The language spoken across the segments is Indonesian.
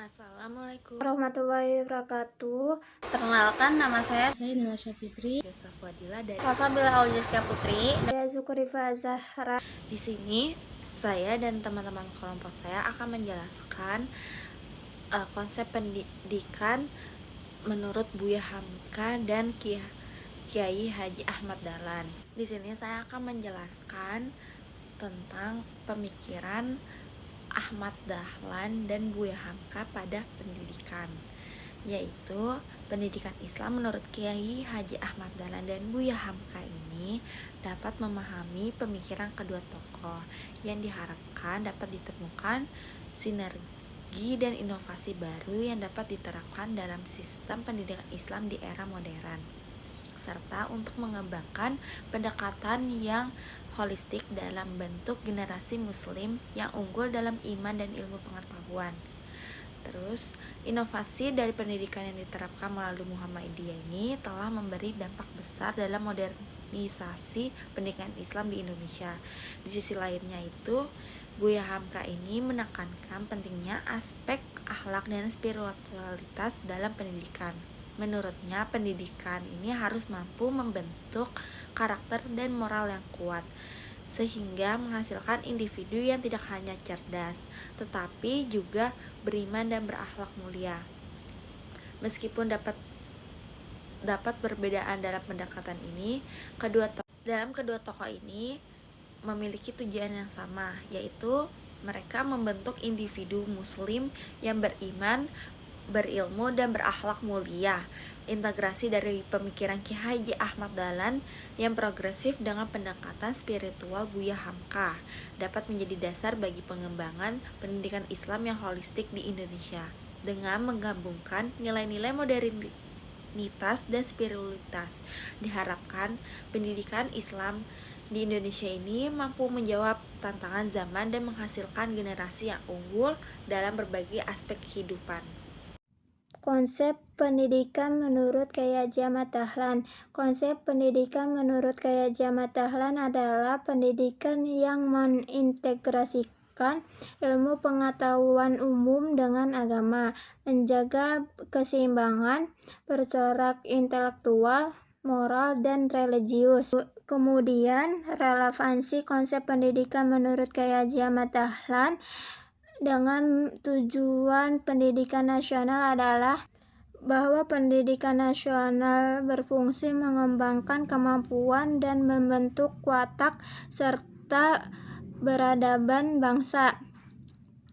Assalamualaikum warahmatullahi wabarakatuh. Perkenalkan, nama saya Nila Syafitri. Yusuf Wadila dari Salsabila Auliska Putri. Saya Zukrifa Zahra. Di sini saya dan teman-teman kelompok saya akan menjelaskan konsep pendidikan menurut Buya Hamka dan Kiai Haji Ahmad Dahlan. Di sini saya akan menjelaskan tentang pemikiran Ahmad Dahlan dan Buya Hamka pada pendidikan, yaitu pendidikan Islam menurut Kiai Haji Ahmad Dahlan dan Buya Hamka ini dapat memahami pemikiran kedua tokoh yang diharapkan dapat ditemukan sinergi dan inovasi baru yang dapat diterapkan dalam sistem pendidikan Islam di era modern, serta untuk mengembangkan pendekatan yang holistik dalam bentuk generasi muslim yang unggul dalam iman dan ilmu pengetahuan. Terus, inovasi dari pendidikan yang diterapkan melalui Muhammadiyah ini telah memberi dampak besar dalam modernisasi pendidikan Islam di Indonesia. Di sisi lainnya itu, Buya Hamka ini menekankan pentingnya aspek akhlak dan spiritualitas dalam pendidikan. Menurutnya, pendidikan ini harus mampu membentuk karakter dan moral yang kuat, sehingga menghasilkan individu yang tidak hanya cerdas, tetapi juga beriman dan berakhlak mulia. Meskipun dapat perbedaan dalam pendekatan ini, kedua tokoh ini memiliki tujuan yang sama, yaitu mereka membentuk individu muslim yang beriman, berilmu dan berakhlak mulia. Integrasi dari pemikiran Kiai Haji Ahmad Dahlan yang progresif dengan pendekatan spiritual Buya Hamka dapat menjadi dasar bagi pengembangan pendidikan Islam yang holistik di Indonesia dengan menggabungkan nilai-nilai modernitas dan spiritualitas. Diharapkan pendidikan Islam di Indonesia ini mampu menjawab tantangan zaman dan menghasilkan generasi yang unggul dalam berbagai aspek kehidupan. Konsep pendidikan menurut Kiai Haji Ahmad Dahlan. Konsep pendidikan menurut Kiai Haji Ahmad Dahlan adalah pendidikan yang mengintegrasikan ilmu pengetahuan umum dengan agama, menjaga keseimbangan bercorak intelektual, moral, dan religius. Kemudian, relevansi konsep pendidikan menurut Kiai Haji Ahmad Dahlan dengan tujuan pendidikan nasional adalah bahwa pendidikan nasional berfungsi mengembangkan kemampuan dan membentuk watak serta peradaban bangsa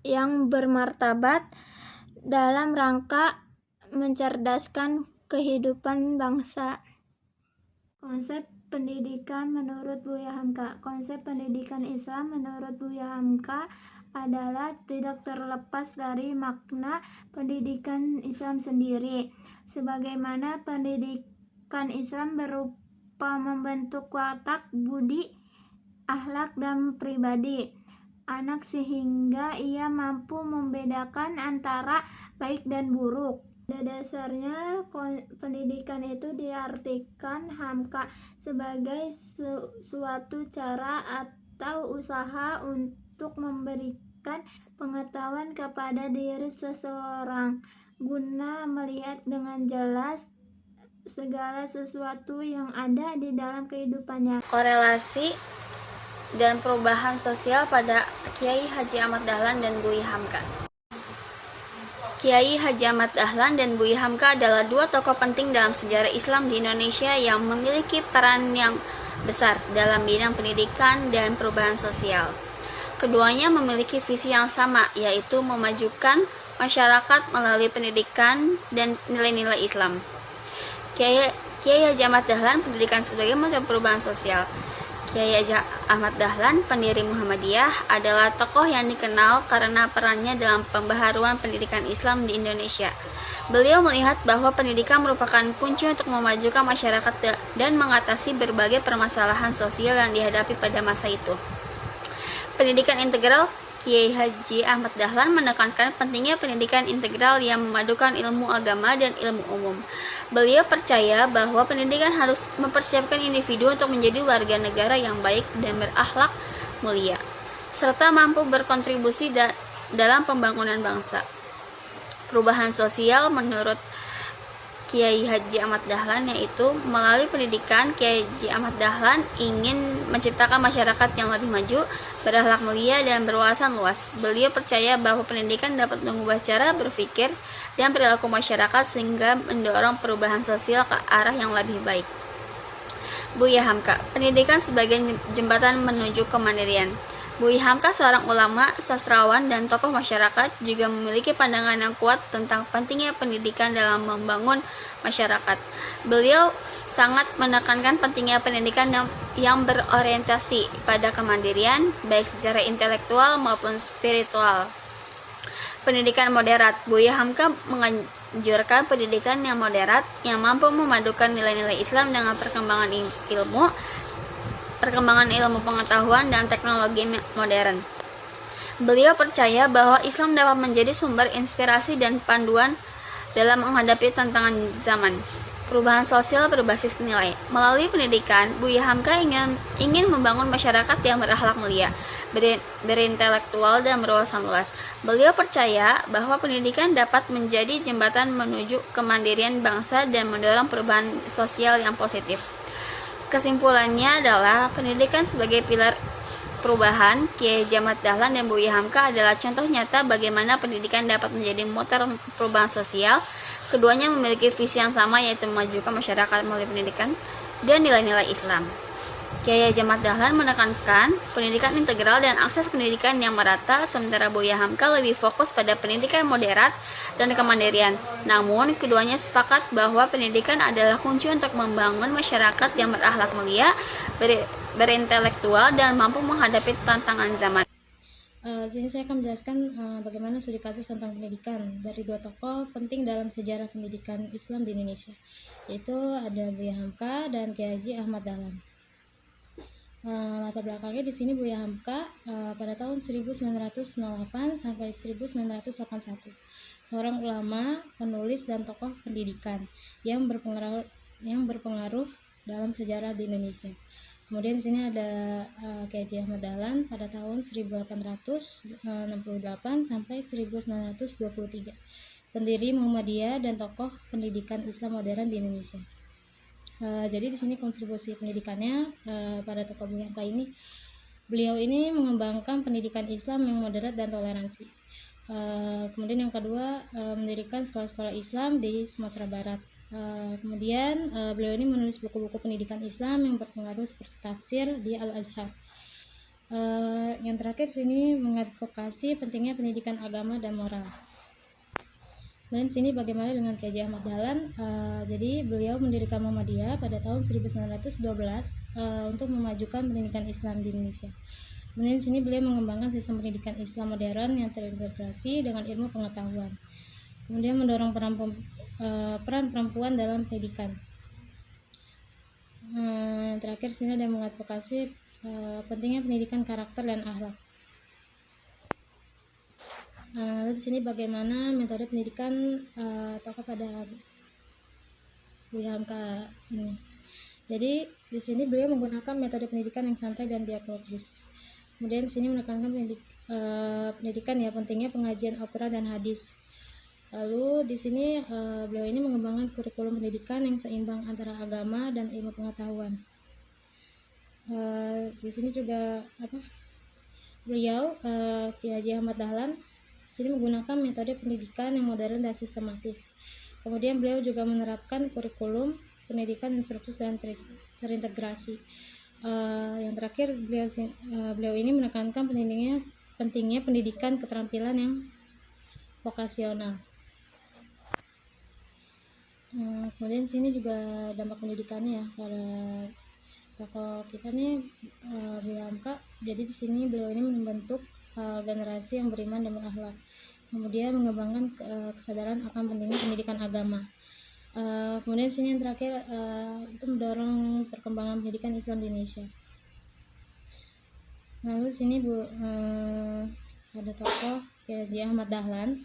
yang bermartabat dalam rangka mencerdaskan kehidupan bangsa. Konsep pendidikan menurut Buya Hamka. Konsep pendidikan Islam menurut Buya Hamka adalah tidak terlepas dari makna pendidikan Islam sendiri, sebagaimana pendidikan Islam berupa membentuk watak, budi, akhlak, dan pribadi anak sehingga ia mampu membedakan antara baik dan buruk. Pada dasarnya, pendidikan itu diartikan Hamka sebagai suatu cara atau usaha untuk memberikan pengetahuan kepada diri seseorang guna melihat dengan jelas segala sesuatu yang ada di dalam kehidupannya. Korelasi dan perubahan sosial pada Kiai Haji Ahmad Dahlan dan Buya Hamka. Kiai Haji Ahmad Dahlan dan Buya Hamka adalah dua tokoh penting dalam sejarah Islam di Indonesia yang memiliki peran yang besar dalam bidang pendidikan dan perubahan sosial. Keduanya memiliki visi yang sama, yaitu memajukan masyarakat melalui pendidikan dan nilai-nilai Islam. Kiai Haji Ahmad Dahlan, pendidikan sebagai motor perubahan sosial. Kiai Haji Ahmad Dahlan, pendiri Muhammadiyah, adalah tokoh yang dikenal karena perannya dalam pembaharuan pendidikan Islam di Indonesia. Beliau melihat bahwa pendidikan merupakan kunci untuk memajukan masyarakat dan mengatasi berbagai permasalahan sosial yang dihadapi pada masa itu. Pendidikan integral. Kiai Haji Ahmad Dahlan menekankan pentingnya pendidikan integral yang memadukan ilmu agama dan ilmu umum. Beliau percaya bahwa pendidikan harus mempersiapkan individu untuk menjadi warga negara yang baik dan berakhlak mulia, serta mampu berkontribusi dalam pembangunan bangsa. perubahan sosial menurut Kiai Haji Ahmad Dahlan, yaitu melalui pendidikan Kiai Haji Ahmad Dahlan ingin menciptakan masyarakat yang lebih maju, berakhlak mulia, dan berwawasan luas. Beliau percaya bahwa pendidikan dapat mengubah cara berpikir dan perilaku masyarakat sehingga mendorong perubahan sosial ke arah yang lebih baik. Buya Hamka, pendidikan sebagai jembatan menuju kemandirian. Buya Hamka seorang ulama, sastrawan, dan tokoh masyarakat juga memiliki pandangan yang kuat tentang pentingnya pendidikan dalam membangun masyarakat. Beliau sangat menekankan pentingnya pendidikan yang berorientasi pada kemandirian, baik secara intelektual maupun spiritual. Pendidikan moderat. Buya Hamka menganjurkan pendidikan yang moderat yang mampu memadukan nilai-nilai Islam dengan perkembangan ilmu pengetahuan dan teknologi modern. Beliau percaya bahwa Islam dapat menjadi sumber inspirasi dan panduan dalam menghadapi tantangan zaman. Perubahan sosial berbasis nilai. Melalui pendidikan, Buya Hamka ingin membangun masyarakat yang berakhlak mulia, berintelektual, dan berwawasan luas. Beliau percaya bahwa pendidikan dapat menjadi jembatan menuju kemandirian bangsa dan mendorong perubahan sosial yang positif. Kesimpulannya adalah pendidikan sebagai pilar perubahan. Kiai Haji Ahmad Dahlan dan Buya Hamka adalah contoh nyata bagaimana pendidikan dapat menjadi motor perubahan sosial. Keduanya memiliki visi yang sama, yaitu memajukan masyarakat melalui pendidikan dan nilai-nilai Islam. Kiai Haji Ahmad Dahlan menekankan pendidikan integral dan akses pendidikan yang merata, sementara Buya Hamka lebih fokus pada pendidikan moderat dan kemandirian. Namun, keduanya sepakat bahwa pendidikan adalah kunci untuk membangun masyarakat yang berakhlak mulia, berintelektual, dan mampu menghadapi tantangan zaman. Di sini saya akan menjelaskan bagaimana studi kasus tentang pendidikan dari dua tokoh penting dalam sejarah pendidikan Islam di Indonesia, yaitu ada Buya Hamka dan Kiai Haji Ahmad Dahlan. Latar belakangnya di sini Buya Hamka pada tahun 1908 sampai 1981, seorang ulama, penulis, dan tokoh pendidikan yang berpengaruh dalam sejarah di Indonesia. Kemudian di sini ada Kiai Haji Ahmad Dahlan pada tahun 1868 sampai 1923, pendiri Muhammadiyah dan tokoh pendidikan Islam modern di Indonesia. Jadi di sini kontribusi pendidikannya pada tokoh Buya Hamka ini, beliau ini mengembangkan pendidikan Islam yang moderat dan toleransi. Kemudian yang kedua, mendirikan sekolah-sekolah Islam di Sumatera Barat. Kemudian beliau ini menulis buku-buku pendidikan Islam yang berpengaruh seperti tafsir di Al-Azhar. Yang terakhir di sini mengadvokasi pentingnya pendidikan agama dan moral. Dan sini bagaimana dengan Kiai Haji Ahmad Dahlan? Jadi beliau mendirikan Muhammadiyah pada tahun 1912 untuk memajukan pendidikan Islam di Indonesia. Kemudian di sini beliau mengembangkan sistem pendidikan Islam modern yang terintegrasi dengan ilmu pengetahuan. Kemudian mendorong peran perempuan dalam pendidikan. Terakhir sini ada mengadvokasi pentingnya pendidikan karakter dan akhlak. Lalu di sini bagaimana metode pendidikan tokoh pada Buya Hamka ini. Jadi di sini beliau menggunakan metode pendidikan yang santai dan dialogis. Kemudian di sini menekankan pendidikan ya pentingnya pengajian Al-Quran dan hadis. Lalu di sini beliau ini mengembangkan kurikulum pendidikan yang seimbang antara agama dan ilmu pengetahuan. Di sini juga beliau Kiai Haji Ahmad Dahlan di sini menggunakan metode pendidikan yang modern dan sistematis. Kemudian beliau juga menerapkan kurikulum pendidikan yang struktur dan terintegrasi. Yang terakhir beliau ini menekankan pentingnya pendidikan keterampilan yang vokasional. Kemudian sini juga dampak pendidikannya ya pada tokoh kita nih Buya Hamka. Jadi di sini beliau ini membentuk generasi yang beriman dan berakhlak. Kemudian mengembangkan kesadaran akan pentingnya pendidikan agama. Kemudian di sini yang terakhir itu mendorong perkembangan pendidikan Islam di Indonesia. Lalu di sini ada tokoh Kiai Haji Ahmad Dahlan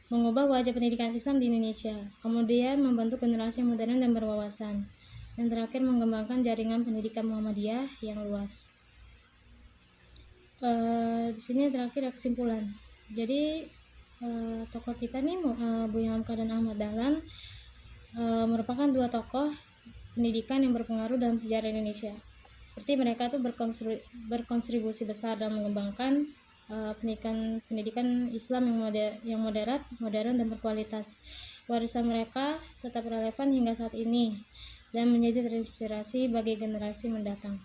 mengubah wajah pendidikan Islam di Indonesia, kemudian membentuk generasi yang modern dan berwawasan, dan terakhir mengembangkan jaringan pendidikan Muhammadiyah yang luas. Di sini terakhir ada kesimpulan. Jadi tokoh kita nih, Buya Hamka dan Ahmad Dahlan, merupakan dua tokoh pendidikan yang berpengaruh dalam sejarah Indonesia. Seperti mereka tuh berkontribusi besar dalam mengembangkan pendidikan Islam yang moderat, modern, dan berkualitas. Warisan mereka tetap relevan hingga saat ini dan menjadi terinspirasi bagi generasi mendatang.